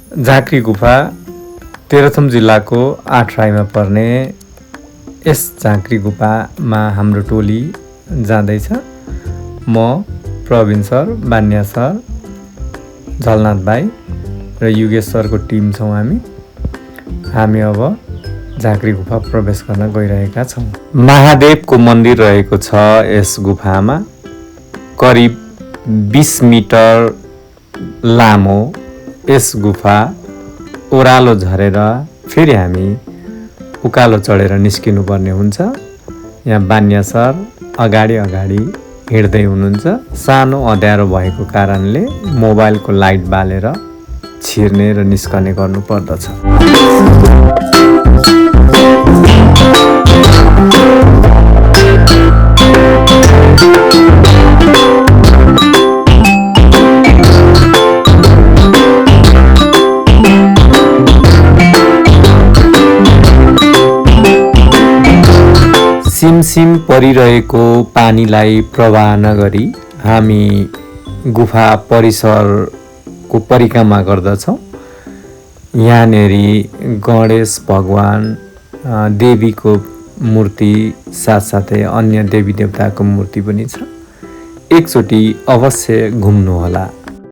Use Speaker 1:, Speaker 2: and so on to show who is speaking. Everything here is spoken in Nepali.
Speaker 1: झाँक्री गुफा तेह्रथुम जिल्लाको आठराईमा पर्ने यस झाँक्री गुफामा हाम्रो टोली जाँदैछ। म प्रवीण सर, बान्या सर, झलनाथ भाइ र युगेश सरको टिम छौँ। हामी अब झाँक्री गुफा प्रवेश गर्न गइरहेका छौँ। महादेवको मन्दिर रहेको छ यस गुफामा। करिब 20 मिटर लामो यस गुफा ओह्रालो झरेर फेरि हामी उकालो चढेर निस्किनु पर्ने हुन्छ। यहाँ बान्या सर अगाडि हिँड्दै हुनुहुन्छ। सानो अँध्यारो भएको कारणले मोबाइलको लाइट बालेर छिर्ने र निस्कने गर्नु पर्दछ। सिमसिम परिरहेको पानीलाई प्रवाह नगरी हामी गुफा परिसरको परिक्रमा गर्दछौँ। यहाँनेरि गणेश भगवान, देवीको मूर्ति साथसाथै अन्य देवी देवताको मूर्ति पनि छ। एकचोटि अवश्य घुम्नुहोला।